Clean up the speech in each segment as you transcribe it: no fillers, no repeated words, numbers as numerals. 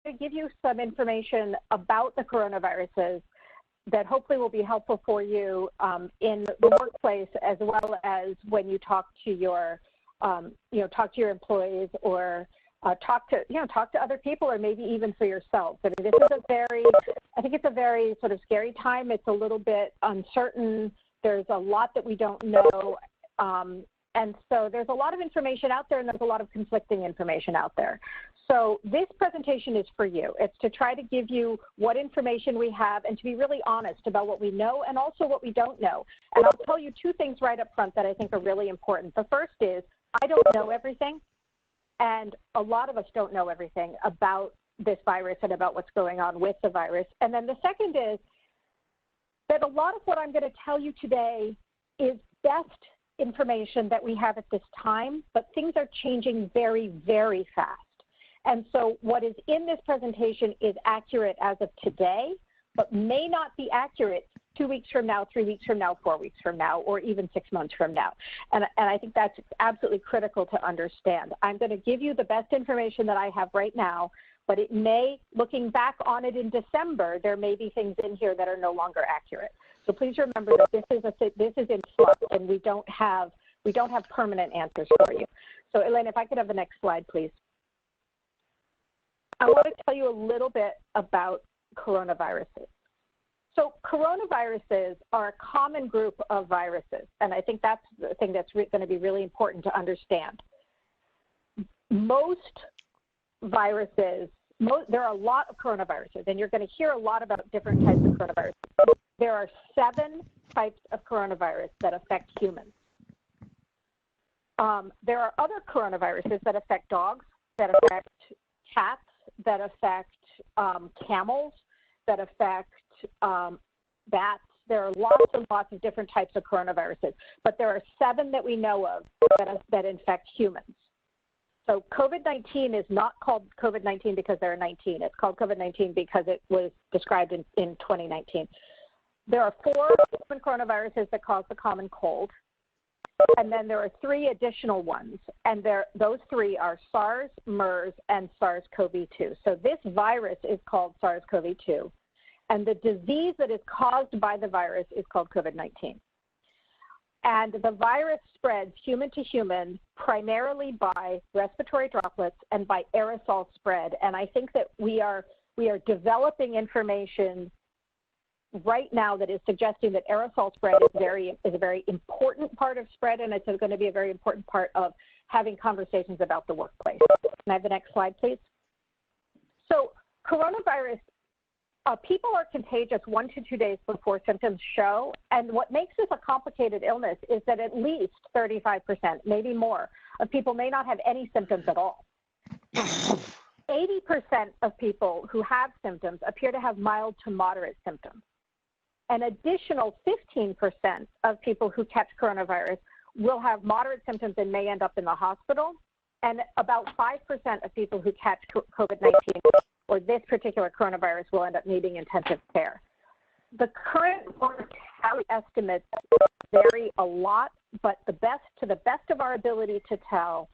to give you some information about the coronaviruses that hopefully will be helpful for you in the workplace, as well as when you talk to your, talk to your employees, or talk to other people, or maybe even for yourself. I mean, this is I think it's a very sort of scary time. It's a little bit uncertain. There's a lot that we don't know. And so there's a lot of information out there, and there's a lot of conflicting information out there. So this presentation is for you. It's to try to give you what information we have and to be really honest about what we know and also what we don't know. And I'll tell you two things right up front that I think are really important. The first is, I don't know everything, and a lot of us don't know everything about this virus and about what's going on with the virus. And then the second is that a lot of what I'm going to tell you today is best information that we have at this time, but things are changing very, very fast. And so what is in this presentation is accurate as of today, but may not be accurate 2 weeks from now, 3 weeks from now, 4 weeks from now, or even 6 months from now. And I think that's absolutely critical to understand. I'm going to give you the best information that I have right now, but it may, looking back on it in December, there may be things in here that are no longer accurate. So please remember that this is in flux, and we don't have permanent answers for you. So Elaine, if I could have the next slide, please. I want to tell you a little bit about coronaviruses. So coronaviruses are a common group of viruses, and I think that's the thing that's going to be really important to understand. Most viruses, there are a lot of coronaviruses, and you're going to hear a lot about different types of coronaviruses. There are 7 types of coronavirus that affect humans. There are other coronaviruses that affect dogs, that affect cats, that affect camels, that affect bats. There are lots and lots of different types of coronaviruses, but there are 7 that we know of that infect humans. So COVID-19 is not called COVID-19 because there are 19. It's called COVID-19 because it was described in 2019. There are 4 human coronaviruses that cause the common cold, and then there are 3 additional ones, and those 3 are SARS, MERS, and SARS-CoV-2. So this virus is called SARS-CoV-2, and the disease that is caused by the virus is called COVID-19. And the virus spreads human to human primarily by respiratory droplets and by aerosol spread. And I think that we are developing information right now that is suggesting that aerosol spread is a very important part of spread, and it's going to be a very important part of having conversations about the workplace. Can I have the next slide, please? So coronavirus, people are contagious 1 to 2 days before symptoms show, and what makes this a complicated illness is that at least 35%, maybe more, of people may not have any symptoms at all. 80% of people who have symptoms appear to have mild to moderate symptoms. An additional 15% of people who catch coronavirus will have moderate symptoms and may end up in the hospital, and about 5% of people who catch COVID-19 or this particular coronavirus will end up needing intensive care. The current mortality estimates vary a lot, but to the best of our ability to tell,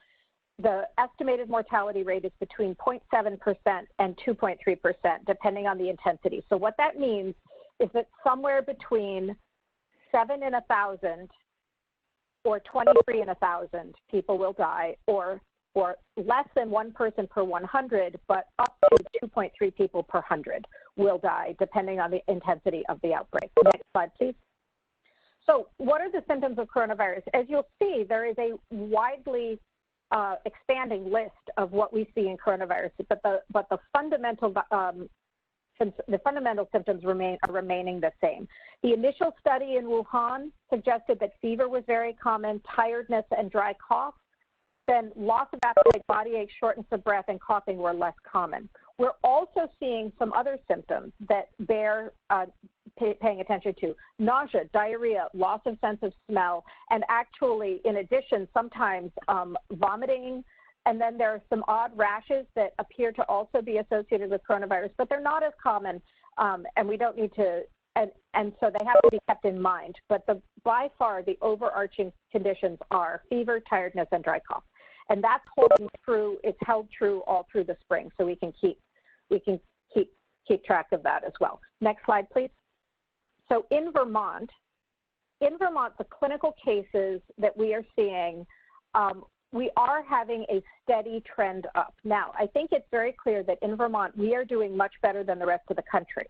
the estimated mortality rate is between 0.7% and 2.3%, depending on the intensity. So what that means is that somewhere between 7 in 1,000 or 23 in 1,000 people will die, or less than 1 person per 100, but up to 2.3 people per 100 will die, depending on the intensity of the outbreak. Next slide, please. So what are the symptoms of coronavirus? As you'll see, there is a widely expanding list of what we see in coronavirus, but the fundamental symptoms are remaining the same. The initial study in Wuhan suggested that fever was very common, tiredness and dry cough. Then loss of appetite, body ache, shortness of breath, and coughing were less common. We're also seeing some other symptoms that bear paying attention to: nausea, diarrhea, loss of sense of smell, and actually, in addition, sometimes vomiting. And then there are some odd rashes that appear to also be associated with coronavirus, but they're not as common, and we don't need to, and so they have to be kept in mind. But by far, the overarching conditions are fever, tiredness, and dry cough. And that's holding true, it's held true all through the spring, so we can keep we can keep track of that as well. Next slide, please. So in Vermont, the clinical cases that we are seeing, we are having a steady trend up. Now, I think it's very clear that in Vermont, we are doing much better than the rest of the country.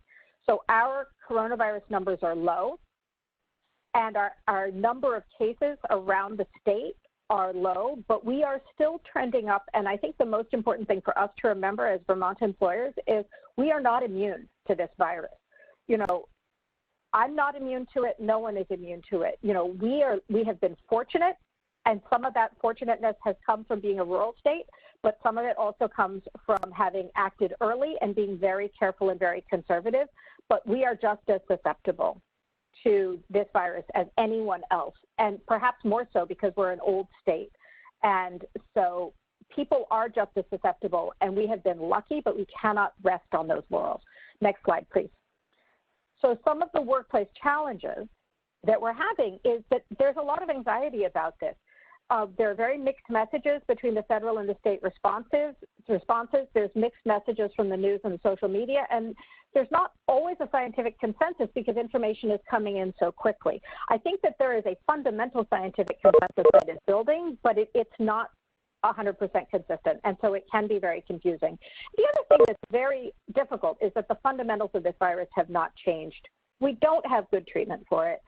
So our coronavirus numbers are low, and our number of cases around the state are low, but we are still trending up. And I think the most important thing for us to remember as Vermont employers is we are not immune to this virus. You know, I'm not immune to it. No one is immune to it. You know, we have been fortunate, and some of that fortunateness has come from being a rural state, but some of it also comes from having acted early and being very careful and very conservative. But we are just as susceptible to this virus as anyone else, and perhaps more so because we're an old state. And so people are just as susceptible, and we have been lucky, but we cannot rest on those laurels. Next slide, please. So some of the workplace challenges that we're having is that there's a lot of anxiety about this. There are very mixed messages between the federal and the state responses. There's mixed messages from the news and the social media, and there's not always a scientific consensus because information is coming in so quickly. I think that there is a fundamental scientific consensus that is building, but it's not 100% consistent, and so it can be very confusing. The other thing that's very difficult is that the fundamentals of this virus have not changed. We don't have good treatment for it.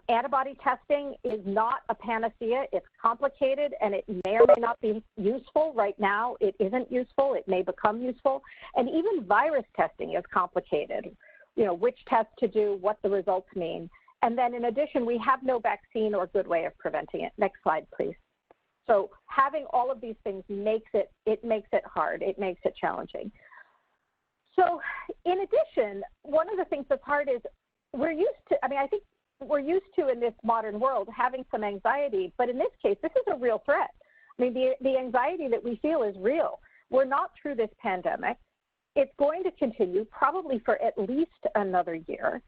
Antibody testing is not a panacea. It's complicated, and it may or may not be useful. Right now, it isn't useful. It may become useful. And even virus testing is complicated. You know, which test to do, what the results mean. And then in addition, we have no vaccine or good way of preventing it. Next slide, please. So having all of these things makes it hard. It makes it challenging. So in addition, one of the things that's hard is we're used to, I think we're used to in this modern world having some anxiety, but in this case, this is a real threat. I mean, the anxiety that we feel is real. We're not through this pandemic. It's going to continue probably for at least another year.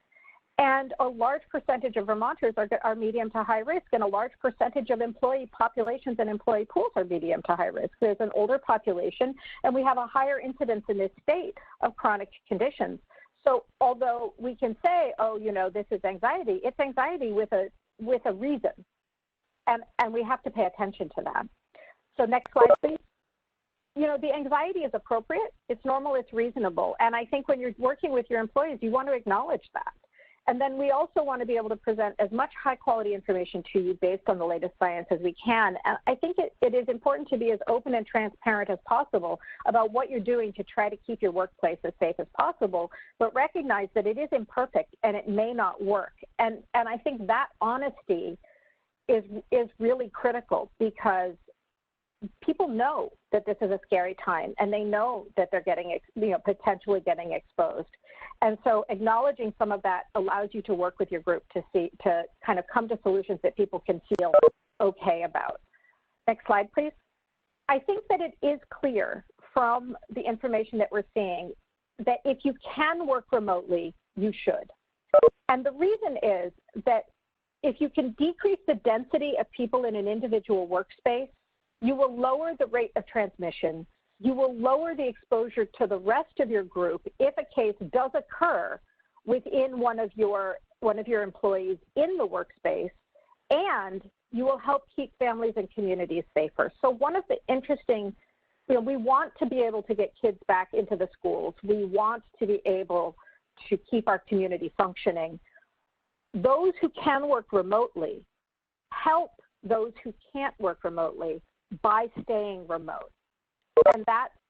And a large percentage of Vermonters are medium to high risk, and a large percentage of employee populations and employee pools are medium to high risk. There's an older population, and we have a higher incidence in this state of chronic conditions. So although we can say, oh, you know, this is anxiety, it's anxiety with a reason, and we have to pay attention to that. So next slide, please. You know, the anxiety is appropriate, it's normal, it's reasonable, and I think when you're working with your employees, you want to acknowledge that. And then we also want to be able to present as much high-quality information to you based on the latest science as we can. And I think it is important to be as open and transparent as possible about what you're doing to try to keep your workplace as safe as possible, but recognize that it is imperfect and it may not work. And I think that honesty is really critical because people know that this is a scary time, and they know that they're getting, potentially getting exposed. And so acknowledging some of that allows you to work with your group to kind of come to solutions that people can feel okay about. Next slide, please. I think that it is clear from the information that we're seeing that if you can work remotely, you should. And the reason is that if you can decrease the density of people in an individual workspace, you will lower the rate of transmission. You will lower the exposure to the rest of your group if a case does occur within one of your employees in the workspace, and you will help keep families and communities safer. So one of the interesting, we want to be able to get kids back into the schools. We want to be able to keep our community functioning. Those who can work remotely help those who can't work remotely by staying remote.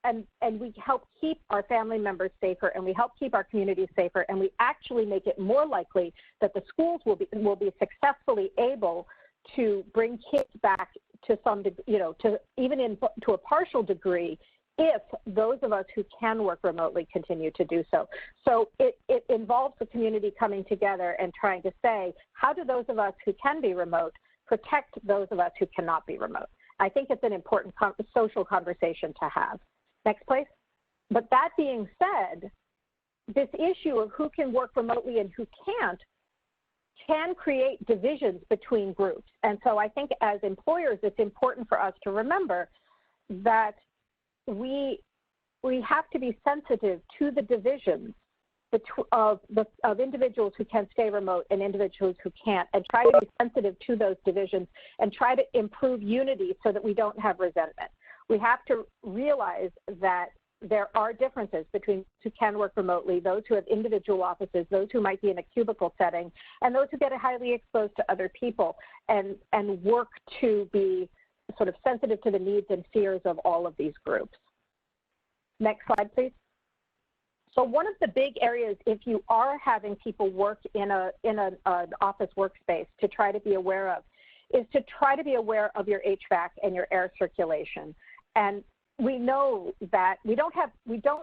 And we help keep our family members safer, and we help keep our communities safer, and we actually make it more likely that the schools will be successfully able to bring kids back to some, to even to a partial degree, if those of us who can work remotely continue to do so. So it involves the community coming together and trying to say, how do those of us who can be remote protect those of us who cannot be remote? I think it's an important social conversation to have. Next, please. But that being said, this issue of who can work remotely and who can't can create divisions between groups. And so I think as employers, it's important for us to remember that we we have to be sensitive to the divisions of individuals who can stay remote and individuals who can't, and try to be sensitive to those divisions and try to improve unity so that we don't have resentment. We have to realize that there are differences between those who can work remotely, those who have individual offices, those who might be in a cubicle setting, and those who get highly exposed to other people, and work to be sort of sensitive to the needs and fears of all of these groups. Next slide, please. So one of the big areas, if you are having people work in an office workspace, to try to be aware of, is to try to be aware of your HVAC and your air circulation. And we know that we don't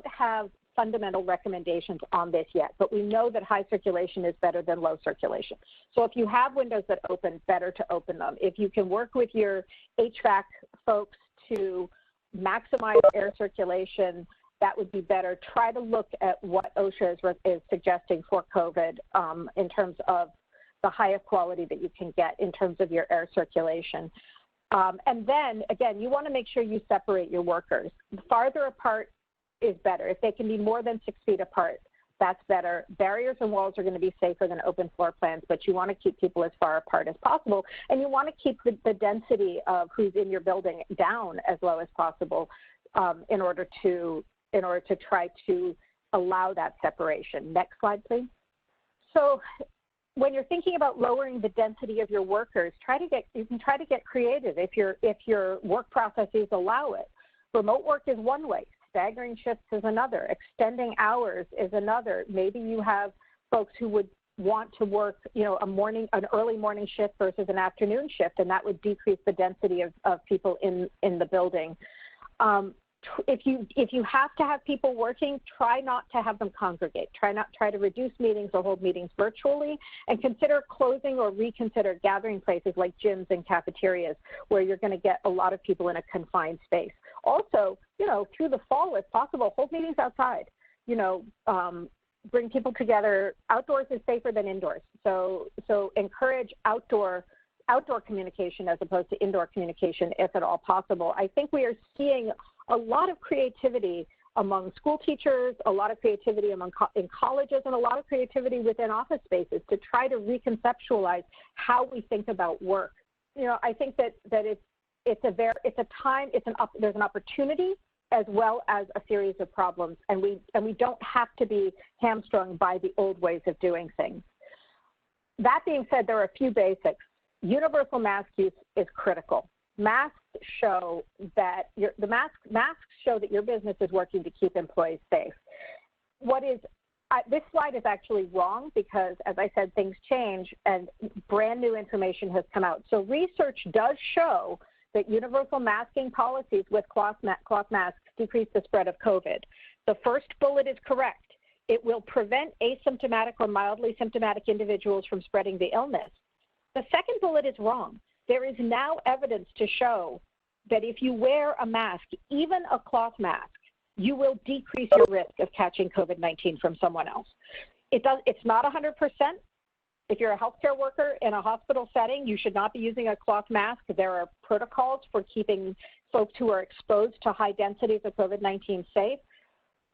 have fundamental recommendations on this yet, but we know that high circulation is better than low circulation. So if you have windows that open, better to open them. If you can work with your HVAC folks to maximize air circulation, that would be better. Try to look at what OSHA is suggesting for COVID in terms of the highest quality that you can get in terms of your air circulation. And then, again, you want to make sure you separate your workers. Farther apart is better. If they can be more than 6 feet apart, that's better. Barriers and walls are going to be safer than open floor plans, but you want to keep people as far apart as possible, and you want to keep the density of who's in your building down as low as possible in order to try to allow that separation. Next slide, please. So when you're thinking about lowering the density of your workers, you can try to get creative if your work processes allow it. Remote work is one way. Staggering shifts is another. Extending hours is another. Maybe you have folks who would want to work, an early morning shift versus an afternoon shift, and that would decrease the density of people in the building. If you have to have people working, try not to have them congregate. Try to reduce meetings or hold meetings virtually, and consider closing or reconsider gathering places like gyms and cafeterias, where you're going to get a lot of people in a confined space. Also, through the fall, if possible, hold meetings outside. Bring people together. Outdoors is safer than indoors, so encourage outdoor communication as opposed to indoor communication if at all possible. I think we are seeing a lot of creativity among school teachers, a lot of creativity in colleges, and a lot of creativity within office spaces to try to reconceptualize how we think about work. I think that there's an opportunity as well as a series of problems, and we don't have to be hamstrung by the old ways of doing things. That being said, there are a few basics. Universal mask use is critical. Masks show that your business is working to keep employees safe. This slide is actually wrong because, as I said, things change and brand new information has come out. So research does show that universal masking policies with cloth masks decrease the spread of COVID. The first bullet is correct. It will prevent asymptomatic or mildly symptomatic individuals from spreading the illness. The second bullet is wrong. There is now evidence to show that if you wear a mask, even a cloth mask, you will decrease your risk of catching COVID-19 from someone else. It's not 100%. If you're a healthcare worker in a hospital setting, you should not be using a cloth mask. There are protocols for keeping folks who are exposed to high densities of COVID-19 safe.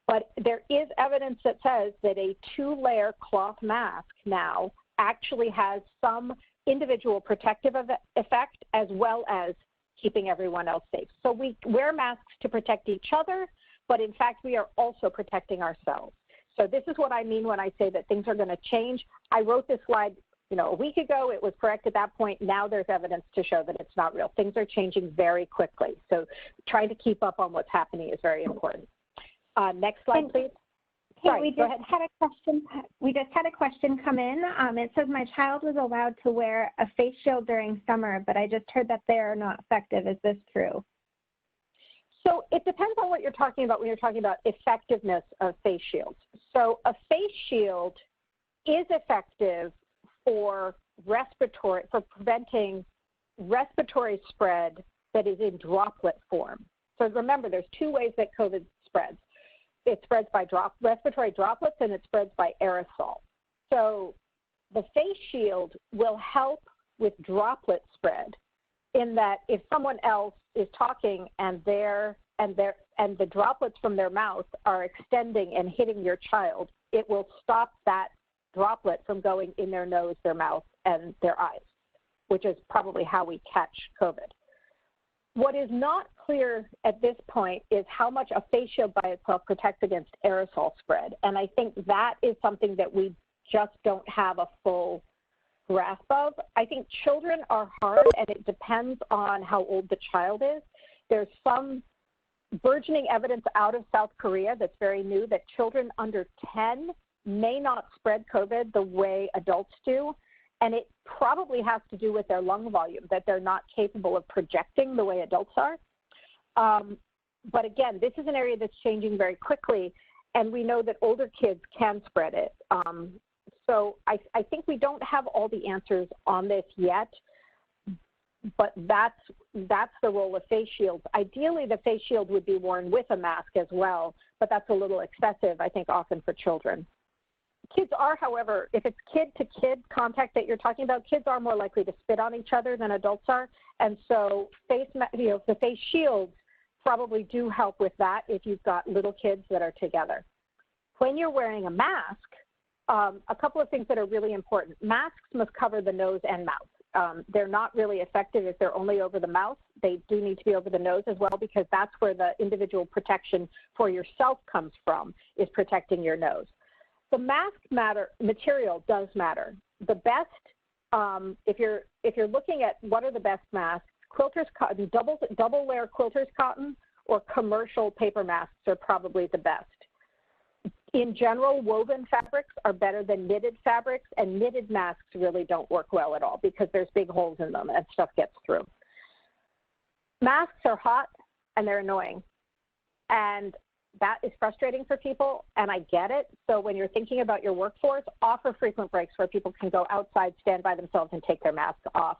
But there is evidence that says that a 2-layer cloth mask now actually has some individual protective effect as well as keeping everyone else safe. So we wear masks to protect each other, but in fact, we are also protecting ourselves. So this is what I mean when I say that things are going to change. I wrote this slide, a week ago. It was correct at that point. Now there's evidence to show that it's not real. Things are changing very quickly. So trying to keep up on what's happening is very important. Next slide, please. Sorry, we just had a question come in. It says my child was allowed to wear a face shield during summer, but I just heard that they are not effective. Is this true? So it depends on what you're talking about when you're talking about effectiveness of face shields. So a face shield is effective for preventing respiratory spread that is in droplet form. So remember, there's 2 ways that COVID spreads. It spreads by respiratory droplets, and it spreads by aerosol. So the face shield will help with droplet spread in that if someone else is talking and and the droplets from their mouth are extending and hitting your child, it will stop that droplet from going in their nose, their mouth, and their eyes, which is probably how we catch COVID. What is not clear at this point is how much a face shield by itself protects against aerosol spread. And I think that is something that we just don't have a full grasp of. I think children are hard, and it depends on how old the child is. There's some burgeoning evidence out of South Korea that's very new that children under 10 may not spread COVID the way adults do. And it probably has to do with their lung volume, that they're not capable of projecting the way adults are. But again, this is an area that's changing very quickly, and we know that older kids can spread it. So I think we don't have all the answers on this yet, but that's the role of face shields. Ideally, the face shield would be worn with a mask as well, but that's a little excessive, I think, often for children. Kids are, however, if it's kid-to-kid contact that you're talking about, kids are more likely to spit on each other than adults are. And so the face shields probably do help with that if you've got little kids that are together. When you're wearing a mask, a couple of things that are really important. Masks must cover the nose and mouth. They're not really effective if they're only over the mouth. They do need to be over the nose as well, because that's where the individual protection for yourself comes from, is protecting your nose. The mask material does matter. The best, if you're looking at what are the best masks, quilters cotton, double layer quilters cotton, or commercial paper masks are probably the best. In general, woven fabrics are better than knitted fabrics, and knitted masks really don't work well at all because there's big holes in them and stuff gets through. Masks are hot and they're annoying, and that is frustrating for people, and I get it. So when you're thinking about your workforce, offer frequent breaks where people can go outside, stand by themselves, and take their masks off.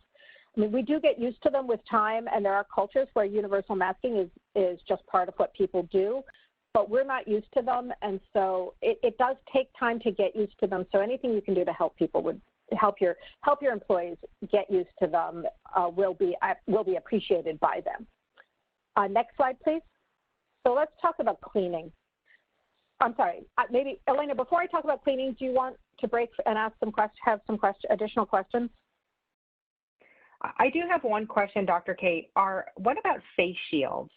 I mean, we do get used to them with time, and there are cultures where universal masking is just part of what people do, but we're not used to them, and so it does take time to get used to them. So anything you can do to help people would help your employees get used to them will be appreciated by them. Next slide, please. So let's talk about cleaning. I'm sorry, maybe Elena, before I talk about cleaning, do you want to break and ask some additional questions? I do have one question, Dr. Kate. What about face shields?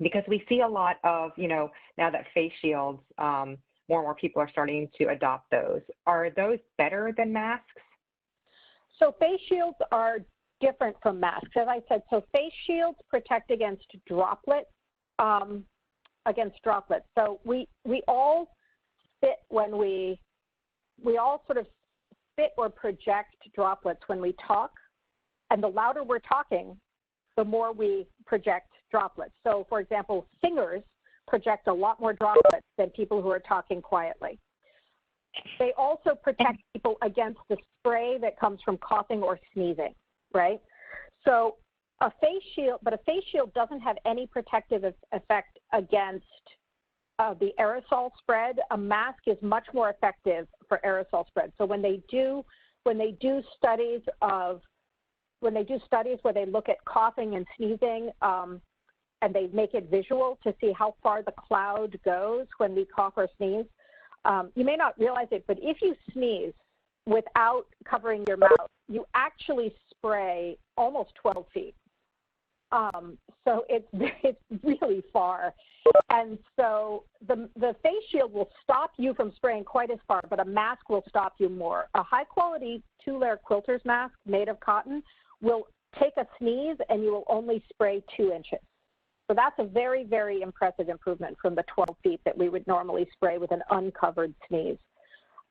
Because we see a lot of, now that face shields, more and more people are starting to adopt those. Are those better than masks? So face shields are different from masks, as I said. So face shields protect against droplets. So we all spit when we all sort of spit or project droplets when we talk, and the louder we're talking, the more we project droplets. So for example, singers project a lot more droplets than people who are talking quietly. They also protect people against the spray that comes from coughing or sneezing, right? So a face shield doesn't have any protective effect against the aerosol spread. A mask is much more effective for aerosol spread. So when they do studies where they look at coughing and sneezing, and they make it visual to see how far the cloud goes when we cough or sneeze, you may not realize it, but if you sneeze without covering your mouth, you actually spray almost 12 feet. So it's really far. And so the face shield will stop you from spraying quite as far, but a mask will stop you more. A high quality 2-layer quilter's mask made of cotton will take a sneeze and you will only spray 2 inches. So that's a very, very impressive improvement from the 12 feet that we would normally spray with an uncovered sneeze.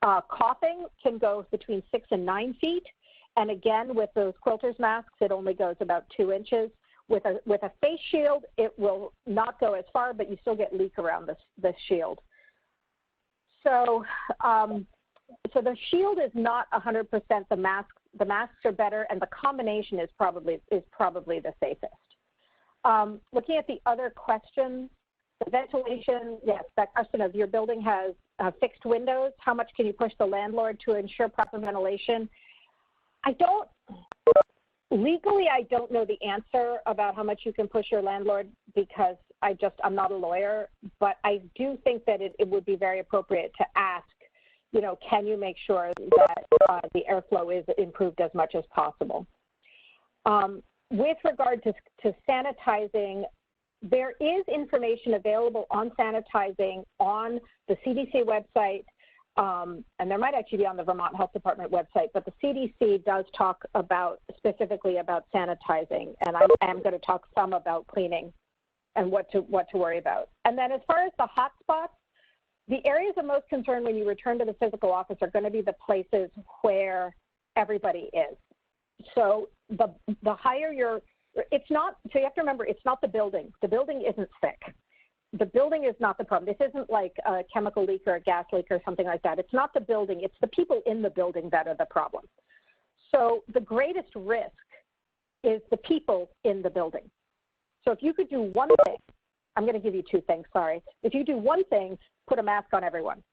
Coughing can go between 6 and 9 feet. And again, with those quilter's masks, it only goes about 2 inches. With a face shield, it will not go as far, but you still get leak around the shield. So, so the shield is not 100% the mask. The masks are better, and the combination is probably the safest. Looking at the other questions, the ventilation, yes, that question of your building has fixed windows. How much can you push the landlord to ensure proper ventilation? Legally, I don't know the answer about how much you can push your landlord, because I'm not a lawyer, but I do think that it would be very appropriate to ask, you know, can you make sure that the airflow is improved as much as possible? With regard to sanitizing, there is information available on sanitizing on the CDC website, and there might actually be on the Vermont Health Department website, but the CDC does talk specifically about sanitizing, and I am going to talk some about cleaning and what to worry about. And then as far as the hot spots, the areas of most concern when you return to the physical office are going to be the places where everybody is. So the higher it's not, so you have to remember, it's not the building. The building isn't sick. The building is not the problem. This isn't like a chemical leak or a gas leak or something like that. It's not the building, it's the people in the building that are the problem. So the greatest risk is the people in the building. So if you could do one thing, I'm going to give you two things, sorry. If you do one thing, put a mask on everyone.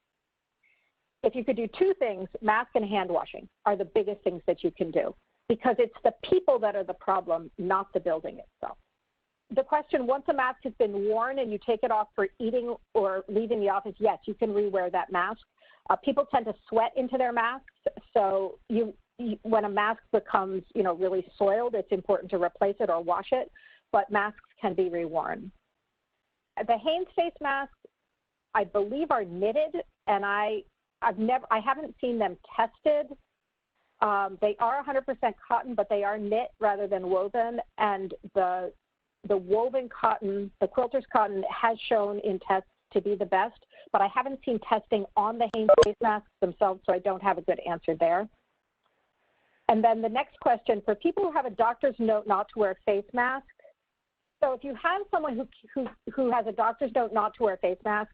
If you could do two things, mask and hand washing are the biggest things that you can do, because it's the people that are the problem, not the building itself. The question, once a mask has been worn and you take it off for eating or leaving the office, yes, you can rewear that mask. People tend to sweat into their masks, so when a mask becomes, you know, really soiled, it's important to replace it or wash it, but masks can be reworn. The Hanes face masks, I believe, are knitted, and I haven't seen them tested. They are 100% cotton, but they are knit rather than woven, and the woven cotton, the quilter's cotton, has shown in tests to be the best, but I haven't seen testing on the Hanes face masks themselves, so I don't have a good answer there. And then the next question, for people who have a doctor's note not to wear a face mask, so if you have someone who has a doctor's note not to wear a face mask,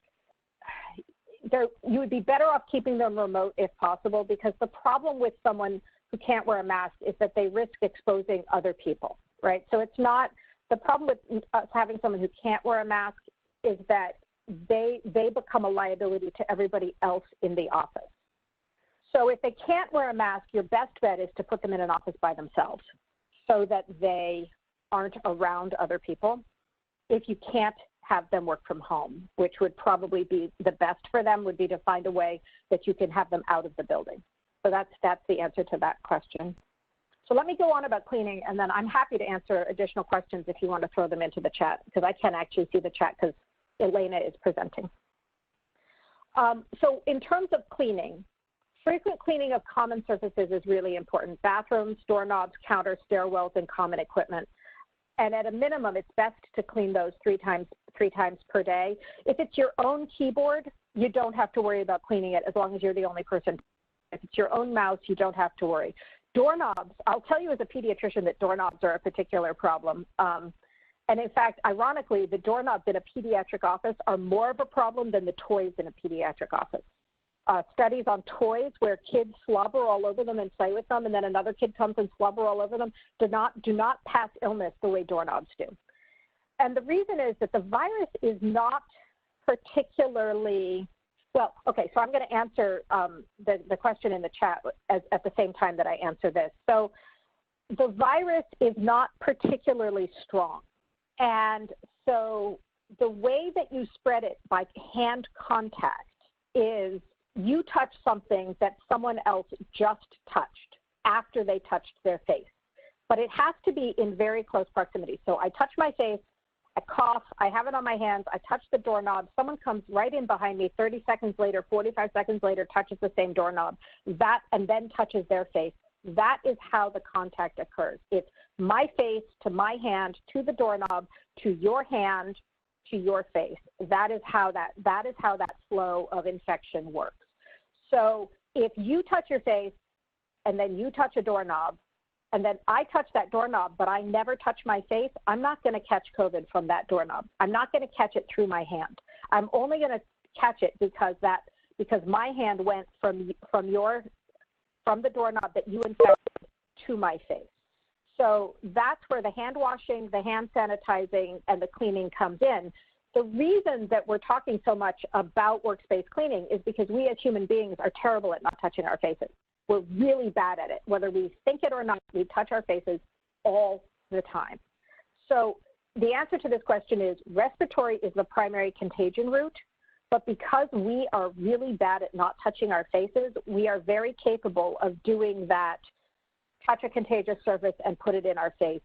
you would be better off keeping them remote if possible, because the problem with someone who can't wear a mask is that they risk exposing other people, right? So it's not, the problem with us having someone who can't wear a mask is that they become a liability to everybody else in the office. So if they can't wear a mask, your best bet is to put them in an office by themselves so that they aren't around other people. If you can't have them work from home, which would probably be the best for them, would be to find a way that you can have them out of the building. So that's the answer to that question. So let me go on about cleaning, and then I'm happy to answer additional questions if you want to throw them into the chat, because I can't actually see the chat because Elena is presenting. So in terms of cleaning, frequent cleaning of common surfaces is really important. Bathrooms, doorknobs, counters, stairwells, and common equipment. And at a minimum, it's best to clean those three times per day. If it's your own keyboard, you don't have to worry about cleaning it as long as you're the only person. If it's your own mouse, you don't have to worry. Doorknobs, I'll tell you as a pediatrician that doorknobs are a particular problem. And in fact, ironically, the doorknobs in a pediatric office are more of a problem than the toys in a pediatric office. Studies on toys where kids slobber all over them and play with them, and then another kid comes and slobber all over them, do not pass illness the way doorknobs do. And the reason is that the virus is not particularly, well, okay, so I'm going to answer the question in the chat at the same time that I answer this. So the virus is not particularly strong. And so the way that you spread it by hand contact is you touch something that someone else just touched after they touched their face. But it has to be in very close proximity. So I touch my face, I cough, I have it on my hands, I touch the doorknob, someone comes right in behind me 30 seconds later, 45 seconds later, touches the same doorknob, and then touches their face. That is how the contact occurs. It's my face to my hand, to the doorknob, to your hand, to your face. That is how that flow of infection works. So if you touch your face and then you touch a doorknob and then I touch that doorknob but I never touch my face, I'm not going to catch COVID from that doorknob. I'm not going to catch it through my hand. I'm only going to catch it because my hand went from the doorknob that you infected to my face. So that's where the hand washing, the hand sanitizing, and the cleaning comes in. The reason that we're talking so much about workspace cleaning is because we as human beings are terrible at not touching our faces. We're really bad at it. Whether we think it or not, we touch our faces all the time. So the answer to this question is respiratory is the primary contagion route, but because we are really bad at not touching our faces, we are very capable of doing that touch a contagious surface and put it in our face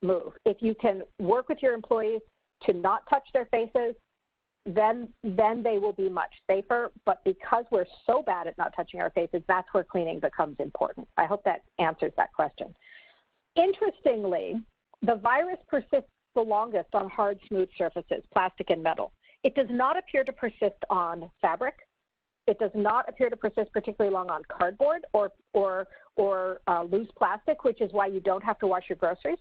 move. If you can work with your employees to not touch their faces, then they will be much safer. But because we're so bad at not touching our faces, that's where cleaning becomes important. I hope that answers that question. Interestingly, the virus persists the longest on hard, smooth surfaces, plastic and metal. It does not appear to persist on fabric. It does not appear to persist particularly long on cardboard or loose plastic, which is why you don't have to wash your groceries.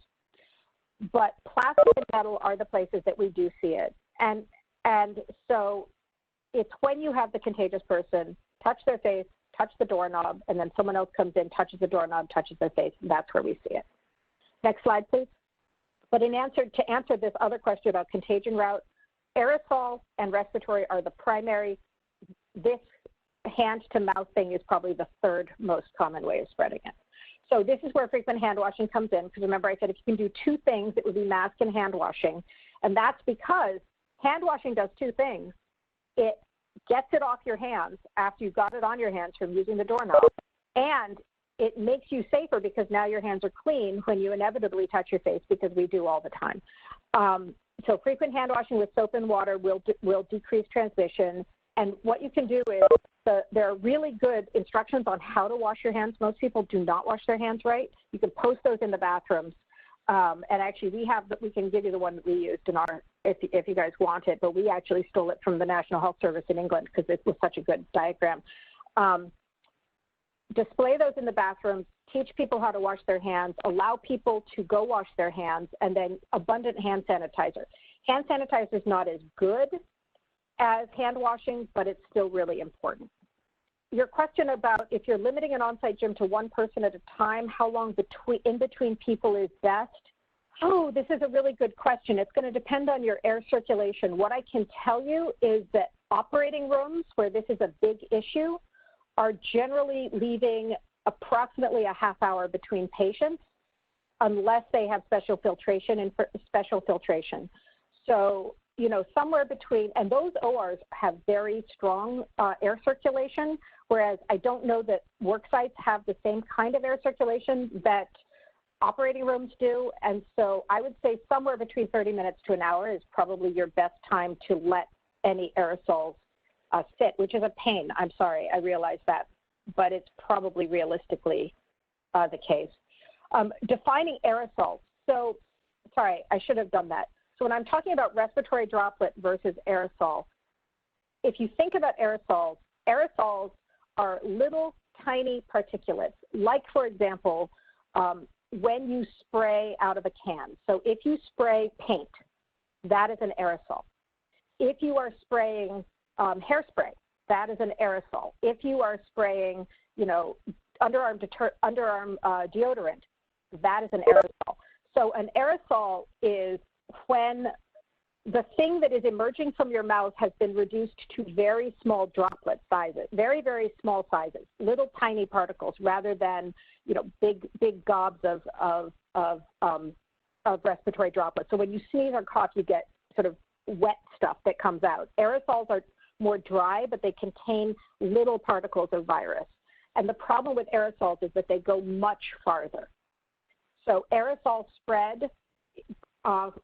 But plastic and metal are the places that we do see it. And so it's when you have the contagious person touch their face, touch the doorknob, and then someone else comes in, touches the doorknob, touches their face, and that's where we see it. Next slide, please. But to answer this other question about contagion route, aerosol and respiratory are the primary. This hand-to-mouth thing is probably the third most common way of spreading it. So this is where frequent hand washing comes in, because remember I said if you can do two things, it would be mask and hand washing. And that's because hand washing does two things. It gets it off your hands after you've got it on your hands from using the doorknob, and it makes you safer because now your hands are clean when you inevitably touch your face, because we do all the time. So frequent hand washing with soap and water will decrease transmission. And what you can do is there are really good instructions on how to wash your hands. Most people do not wash their hands right. You can post those in the bathrooms. And actually, we can give you the one that we used in our, if you guys want it, but we actually stole it from the National Health Service in England because it was such a good diagram. Display those in the bathrooms, teach people how to wash their hands, allow people to go wash their hands, and then abundant hand sanitizer. Hand sanitizer is not as good as hand washing, but it's still really important. Your question about if you're limiting an on-site gym to one person at a time, how long in between people is best? Oh, this is a really good question. It's going to depend on your air circulation. What I can tell you is that operating rooms where this is a big issue are generally leaving approximately a half hour between patients unless they have special filtration. So, you know, somewhere between, and those ORs have very strong air circulation, whereas I don't know that work sites have the same kind of air circulation that operating rooms do. And so I would say somewhere between 30 minutes to an hour is probably your best time to let any aerosols sit, which is a pain. I'm sorry, I realize that, but it's probably realistically the case. Defining aerosols. So, sorry, I should have done that. So when I'm talking about respiratory droplet versus aerosol, if you think about aerosols, aerosols are little tiny particulates, like, for example, when you spray out of a can. So if you spray paint, that is an aerosol. If you are spraying hairspray, that is an aerosol. If you are spraying, you know, underarm deodorant, that is an aerosol. So an aerosol is when the thing that is emerging from your mouth has been reduced to very small droplet sizes, very, very small sizes, little tiny particles, rather than, you know, big gobs of respiratory droplets. So when you sneeze or cough, you get sort of wet stuff that comes out. Aerosols are more dry, but they contain little particles of virus. And the problem with aerosols is that they go much farther. So aerosol spread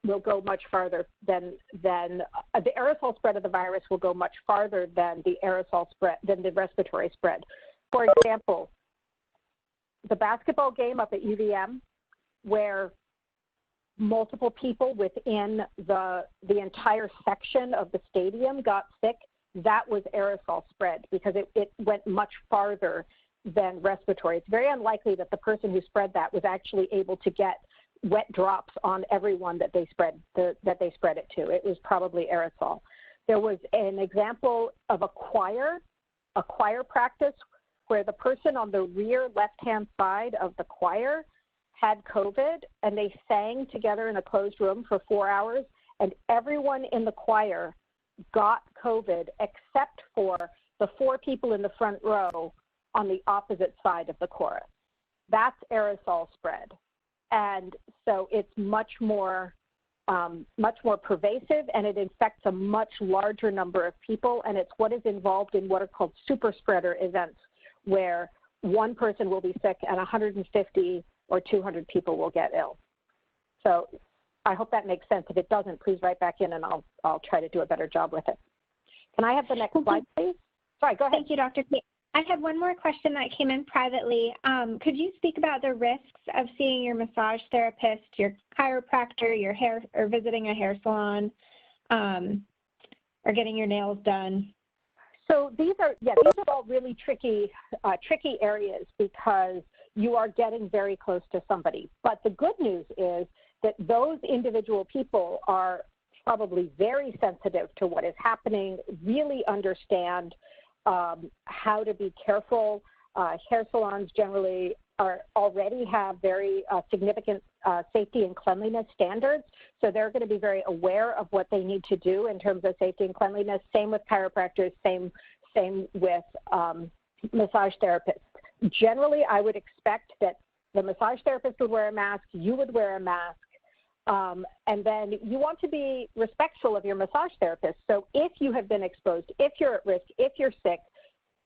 will go much farther than the aerosol spread of the virus will go much farther than the aerosol spread, than the respiratory spread. For example, the basketball game up at UVM, where multiple people within the entire section of the stadium got sick, that was aerosol spread because it went much farther than respiratory. It's very unlikely that the person who spread that was actually able to get wet drops on everyone that they spread it to. It was probably aerosol. There was an example of a choir practice where the person on the rear left-hand side of the choir had COVID, and they sang together in a closed room for 4 hours, and everyone in the choir got COVID except for the 4 people in the front row on the opposite side of the chorus. That's aerosol spread. And so it's much more much more pervasive, and it infects a much larger number of people, and it's what is involved in what are called super spreader events, where one person will be sick and 150 or 200 people will get ill. So I hope that makes sense. If it doesn't, please write back in and I'll try to do a better job with it. Can I have the next slide, please? Sorry, go ahead. Thank you, Dr. Kate. I have one more question that came in privately. Could you speak about the risks of seeing your massage therapist, your chiropractor, your hair, or visiting a hair salon, or getting your nails done? So these are all really tricky areas because you are getting very close to somebody. But the good news is that those individual people are probably very sensitive to what is happening, really understand how to be careful. Hair salons generally already have very significant safety and cleanliness standards, so they're going to be very aware of what they need to do in terms of safety and cleanliness. Same with chiropractors, same with massage therapists. Generally, I would expect that the massage therapist would wear a mask, you would wear a mask, and then you want to be respectful of your massage therapist. So if you have been exposed, if you're at risk, if you're sick,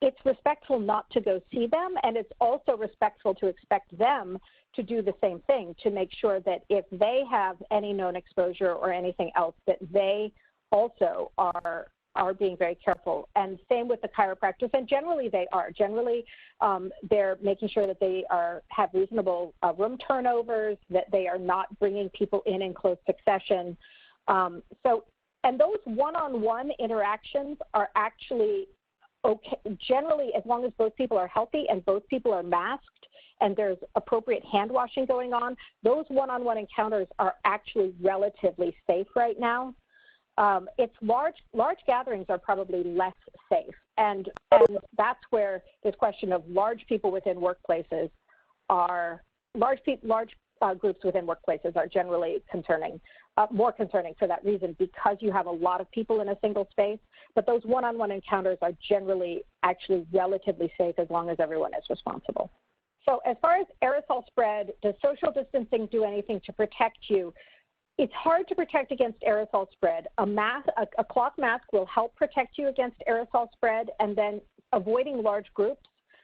it's respectful not to go see them, and it's also respectful to expect them to do the same thing, to make sure that if they have any known exposure or anything else, that they also are being very careful. And same with the chiropractors, and generally they are. Generally, they're making sure that they have reasonable room turnovers, that they are not bringing people in close succession. And those one-on-one interactions are actually okay, generally, as long as both people are healthy and both people are masked and there's appropriate hand washing going on, those one-on-one encounters are actually relatively safe right now. It's large gatherings are probably less safe, and that's where this question of large people within workplaces groups within workplaces are generally concerning, more concerning for that reason, because you have a lot of people in a single space. But those one-on-one encounters are generally actually relatively safe as long as everyone is responsible. So as far as aerosol spread, does social distancing do anything to protect you? It's hard to protect against aerosol spread. A cloth mask will help protect you against aerosol spread, and then avoiding large groups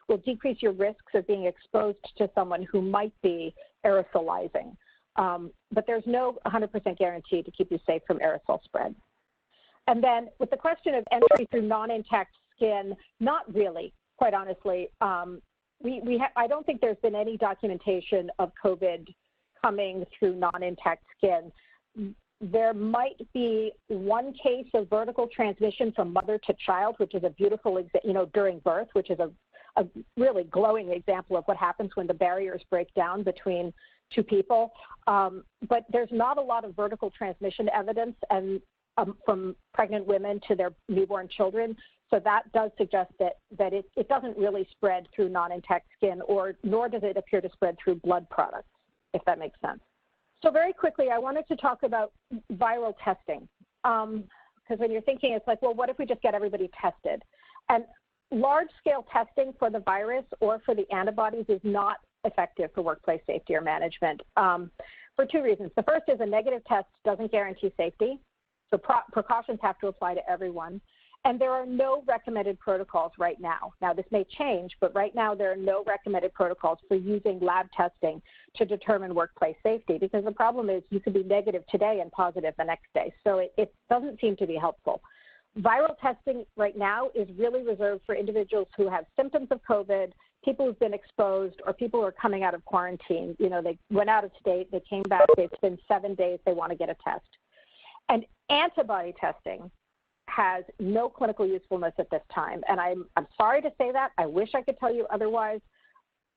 will decrease your risks of being exposed to someone who might be aerosolizing. But there's no 100% guarantee to keep you safe from aerosol spread. And then with the question of entry through non-intact skin, not really, quite honestly. I don't think there's been any documentation of COVID coming through non-intact skin. There might be one case of vertical transmission from mother to child, which is a beautiful, during birth, which is a really glowing example of what happens when the barriers break down between two people. But there's not a lot of vertical transmission evidence from pregnant women to their newborn children. So that does suggest that it doesn't really spread through non-intact skin, nor does it appear to spread through blood products, if that makes sense. So very quickly, I wanted to talk about viral testing. Because when you're thinking, it's like, well, what if we just get everybody tested? And large-scale testing for the virus or for the antibodies is not effective for workplace safety or management for two reasons. The first is a negative test doesn't guarantee safety, so precautions have to apply to everyone. And there are no recommended protocols right now. Now, this may change, but right now there are no recommended protocols for using lab testing to determine workplace safety, because the problem is you could be negative today and positive the next day. So it doesn't seem to be helpful. Viral testing right now is really reserved for individuals who have symptoms of COVID, people who've been exposed, or people who are coming out of quarantine. They went out of state, they came back, it's been 7 days, they want to get a test. And antibody testing has no clinical usefulness at this time. And I'm sorry to say that. I wish I could tell you otherwise.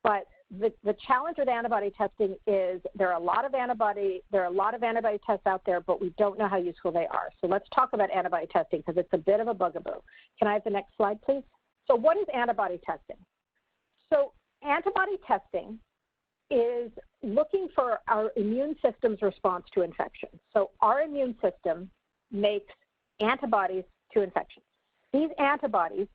But the challenge with antibody testing is there are a lot of antibody tests out there, but we don't know how useful they are. So let's talk about antibody testing, because it's a bit of a bugaboo. Can I have the next slide, please? So what is antibody testing? So antibody testing is looking for our immune system's response to infection. So our immune system makes antibodies to infections. These antibodies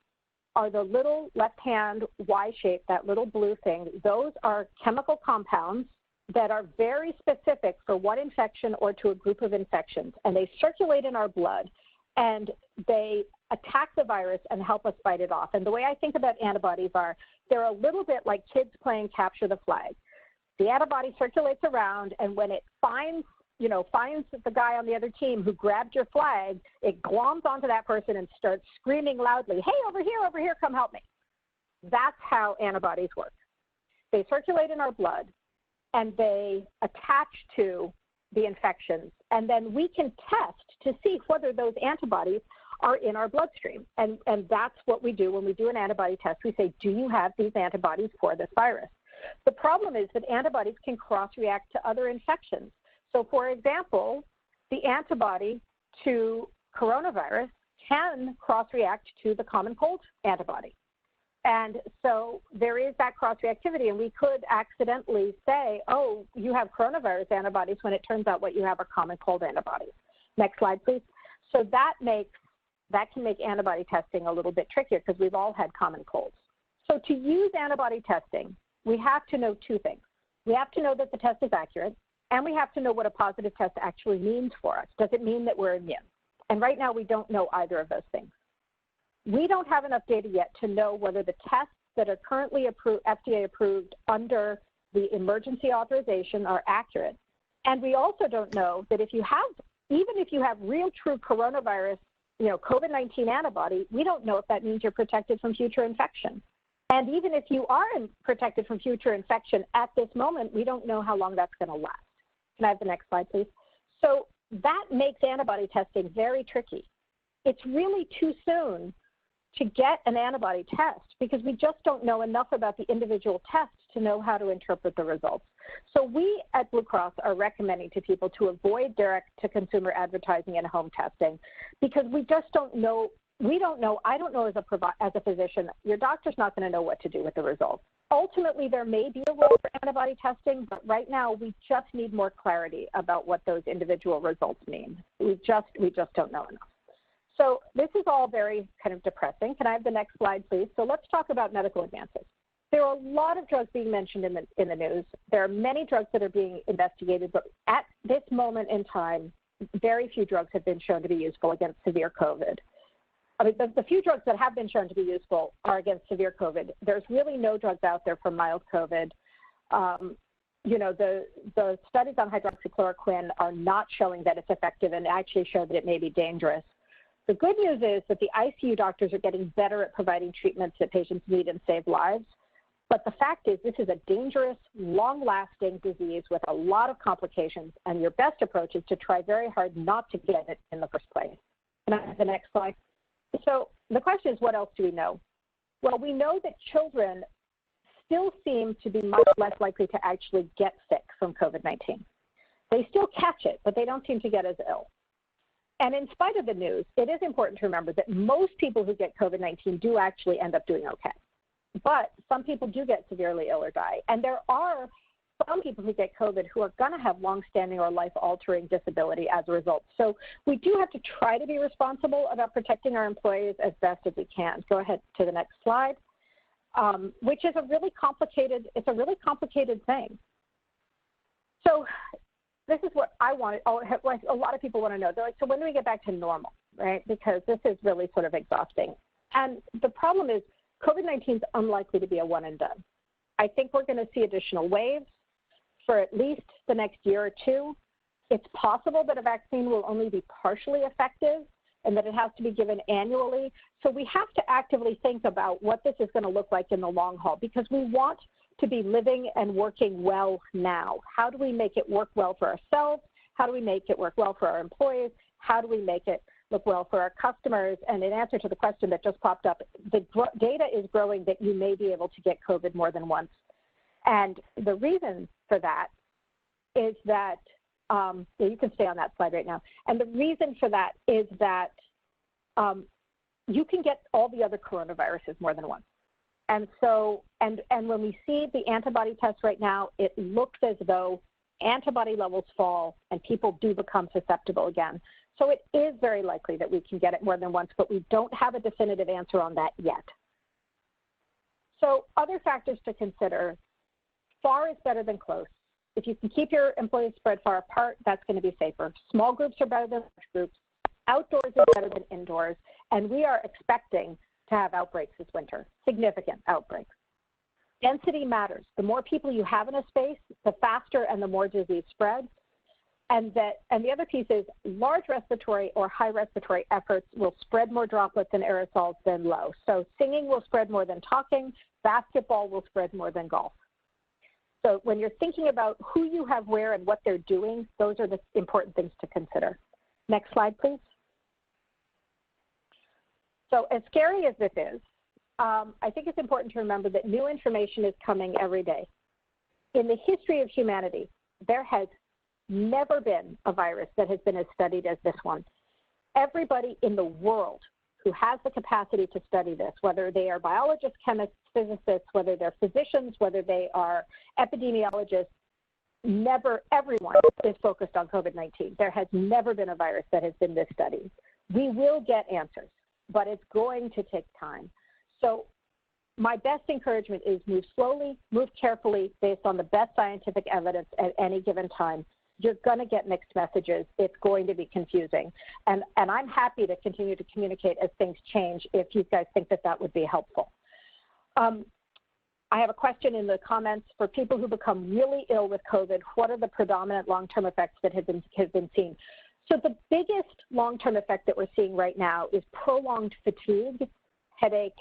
are the little left-hand Y shape, that little blue thing. Those are chemical compounds that are very specific for one infection or to a group of infections, and they circulate in our blood, and they attack the virus and help us fight it off. And the way I think about antibodies are, they're a little bit like kids playing capture the flag. The antibody circulates around, and when it finds the guy on the other team who grabbed your flag, it gloms onto that person and starts screaming loudly, hey, over here, come help me. That's how antibodies work. They circulate in our blood, and they attach to the infections, and then we can test to see whether those antibodies are in our bloodstream. And that's what we do when we do an antibody test. We say, do you have these antibodies for this virus? The problem is that antibodies can cross-react to other infections. So, for example, the antibody to coronavirus can cross-react to the common cold antibody. And so there is that cross-reactivity, and we could accidentally say, oh, you have coronavirus antibodies, when it turns out what you have are common cold antibodies. Next slide, please. So that can make antibody testing a little bit trickier because we've all had common colds. So to use antibody testing, we have to know two things. We have to know that the test is accurate, and we have to know what a positive test actually means for us. Does it mean that we're immune? And right now, we don't know either of those things. We don't have enough data yet to know whether the tests that are currently FDA approved under the emergency authorization are accurate. And we also don't know that even if you have real true coronavirus, COVID-19 antibody, we don't know if that means you're protected from future infection. And even if you are protected from future infection at this moment, we don't know how long that's going to last. Can I have the next slide, please? So that makes antibody testing very tricky. It's really too soon to get an antibody test because we just don't know enough about the individual tests to know how to interpret the results. So we at Blue Cross are recommending to people to avoid direct-to-consumer advertising and home testing because we just don't know. We don't know. I don't know as a physician, your doctor's not going to know what to do with the results. Ultimately, there may be a role for antibody testing, but right now we just need more clarity about what those individual results mean. We just don't know enough. So this is all very kind of depressing. Can I have the next slide, please? So let's talk about medical advances. There are a lot of drugs being mentioned in the news. There are many drugs that are being investigated, but at this moment in time, very few drugs have been shown to be useful against severe COVID. I mean, the few drugs that have been shown to be useful are against severe COVID. There's really no drugs out there for mild COVID. The studies on hydroxychloroquine are not showing that it's effective and actually show that it may be dangerous. The good news is that the ICU doctors are getting better at providing treatments that patients need and save lives. But the fact is this is a dangerous, long-lasting disease with a lot of complications, and your best approach is to try very hard not to get it in the first place. Can I have the next slide? So the question is, what else do we know? Well, we know that children still seem to be much less likely to actually get sick from COVID-19. They still catch it, but they don't seem to get as ill. And in spite of the news, it is important to remember that most people who get COVID-19 do actually end up doing okay. But some people do get severely ill or die. And there are some people who get COVID who are going to have longstanding or life-altering disability as a result. So we do have to try to be responsible about protecting our employees as best as we can. Go ahead to the next slide, which is a really complicated thing. So this is what I want. A lot of people want to know. They're like, so when do we get back to normal, right? Because this is really sort of exhausting. And the problem is COVID-19 is unlikely to be a one and done. I think we're going to see additional waves for at least the next year or two. It's possible that a vaccine will only be partially effective and that it has to be given annually. So we have to actively think about what this is going to look like in the long haul because we want to be living and working well now. How do we make it work well for ourselves? How do we make it work well for our employees? How do we make it look well for our customers? And in answer to the question that just popped up, the data is growing that you may be able to get COVID more than once. And the reason for that is that, you can stay on that slide right now. And the reason for that is that you can get all the other coronaviruses more than once. And so, and when we see the antibody tests right now, it looks as though antibody levels fall and people do become susceptible again. So it is very likely that we can get it more than once, but we don't have a definitive answer on that yet. So other factors to consider, far is better than close. If you can keep your employees spread far apart, that's going to be safer. Small groups are better than large groups. Outdoors is better than indoors. And we are expecting to have outbreaks this winter, significant outbreaks. Density matters. The more people you have in a space, the faster and the more disease spreads. And the other piece is large respiratory or high respiratory efforts will spread more droplets and aerosols than low. So singing will spread more than talking. Basketball will spread more than golf. So when you're thinking about who you have where and what they're doing, those are the important things to consider. Next slide, please. So as scary as this is, I think it's important to remember that new information is coming every day. In the history of humanity, there has never been a virus that has been as studied as this one. Everybody in the world who has the capacity to study this, whether they are biologists, chemists, physicists, whether they're physicians, whether they are epidemiologists, everyone is focused on COVID-19. There has never been a virus that has been this studied. We will get answers, but it's going to take time. So my best encouragement is move slowly, move carefully based on the best scientific evidence at any given time. You're going to get mixed messages. It's going to be confusing. And I'm happy to continue to communicate as things change if you guys think that that would be helpful. I have a question in the comments. For people who become really ill with COVID, what are the predominant long-term effects that have been seen? So the biggest long-term effect that we're seeing right now is prolonged fatigue, headache,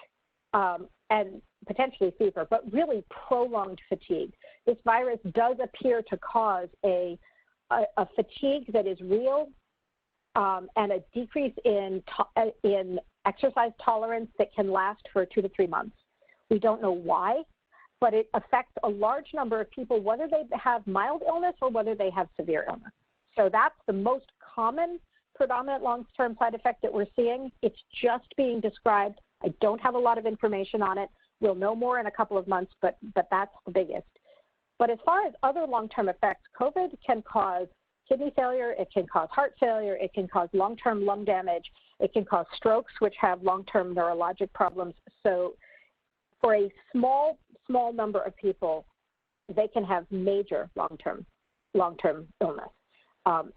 and potentially fever, but really prolonged fatigue. This virus does appear to cause a fatigue that is real and a decrease in exercise tolerance that can last for 2 to 3 months. We don't know why, but it affects a large number of people, whether they have mild illness or whether they have severe illness. So that's the most common predominant long-term side effect that we're seeing. It's just being described. I don't have a lot of information on it. We'll know more in a couple of months, but that's the biggest. But as far as other long-term effects, COVID can cause kidney failure, it can cause heart failure, it can cause long-term lung damage, it can cause strokes, which have long-term neurologic problems. So for a small number of people, they can have major long-term illness.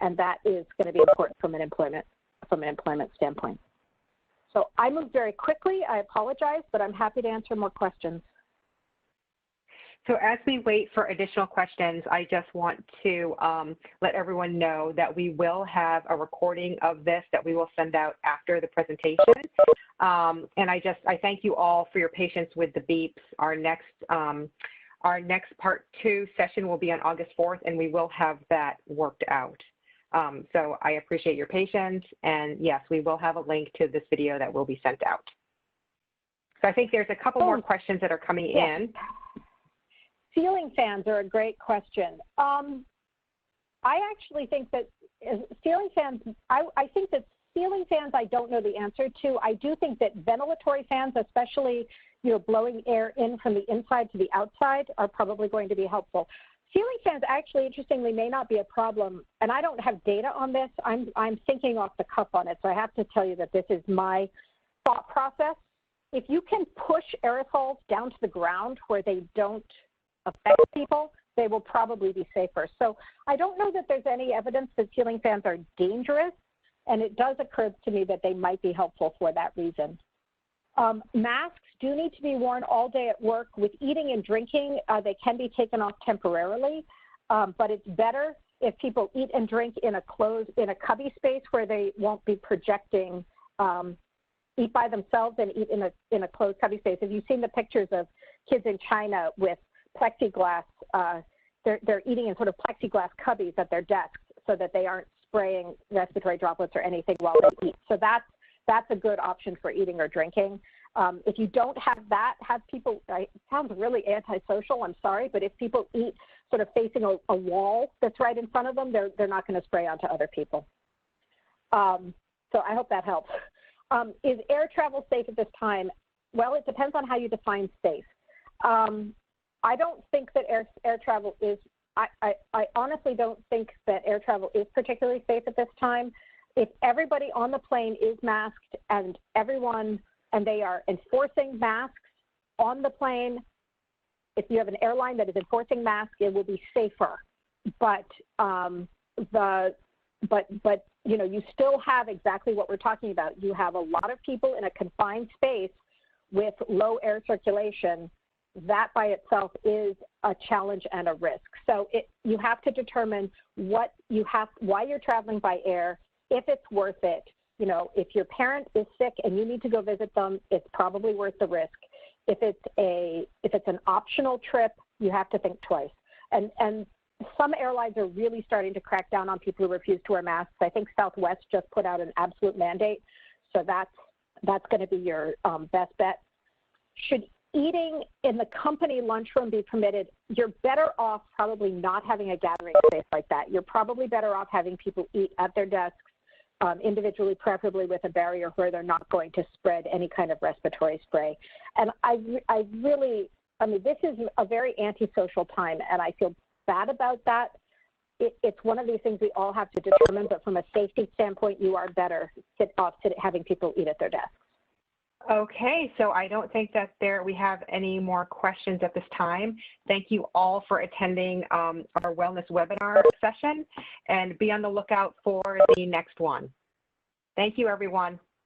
And that is going to be important from an employment standpoint. So I moved very quickly. I apologize, but I'm happy to answer more questions. So as we wait for additional questions, I just want to let everyone know that we will have a recording of this that we will send out after the presentation. And I thank you all for your patience with the beeps. Our next part 2 session will be on August 4th, and we will have that worked out. So I appreciate your patience, and yes, we will have a link to this video that will be sent out. So I think there's a couple more questions that are coming in. Ceiling fans are a great question. I actually think that ceiling fans, I think that ceiling fans I don't know the answer to. I do think that ventilatory fans, especially blowing air in from the inside to the outside, are probably going to be helpful. Ceiling fans actually, interestingly, may not be a problem, and I don't have data on this. I'm thinking off the cuff on it, so I have to tell you that this is my thought process. If you can push aerosols down to the ground where they don't affect people, they will probably be safer. So I don't know that there's any evidence that ceiling fans are dangerous, and it does occur to me that they might be helpful for that reason. Masks do need to be worn all day at work. With eating and drinking, they can be taken off temporarily, but it's better if people eat and drink in a cubby space where they won't be projecting, eat by themselves and eat in a closed cubby space. If you've seen the pictures of kids in China with plexiglass, they're eating in sort of plexiglass cubbies at their desks so that they aren't spraying respiratory droplets or anything while they eat. So that's a good option for eating or drinking. If you don't have that, have people, it sounds really antisocial, I'm sorry, but if people eat sort of facing a wall that's right in front of them, they're not going to spray onto other people. So I hope that helps. Is air travel safe at this time? Well, it depends on how you define safe. I don't think that air travel is, I honestly don't think that air travel is particularly safe at this time. If everybody on the plane is masked and they are enforcing masks on the plane, if you have an airline that is enforcing masks, it will be safer but you know, you still have exactly what we're talking about. You have a lot of people in a confined space with low air circulation. That by itself is a challenge and a risk. So you have to determine why you're traveling by air, if it's worth it. You know, if your parent is sick and you need to go visit them, it's probably worth the risk. If it's an optional trip, you have to think twice. And some airlines are really starting to crack down on people who refuse to wear masks. I think Southwest just put out an absolute mandate, so that's going to be your best bet. Should eating in the company lunchroom be permitted? You're better off probably not having a gathering space like that. You're probably better off having people eat at their desks individually, preferably with a barrier where they're not going to spread any kind of respiratory spray. And I mean, this is a very antisocial time, and I feel bad about that. It's one of these things we all have to determine, but from a safety standpoint, you are better off having people eat at their desks. Okay, so I don't think that we have any more questions at this time. Thank you all for attending our wellness webinar session, and be on the lookout for the next one. Thank you, everyone.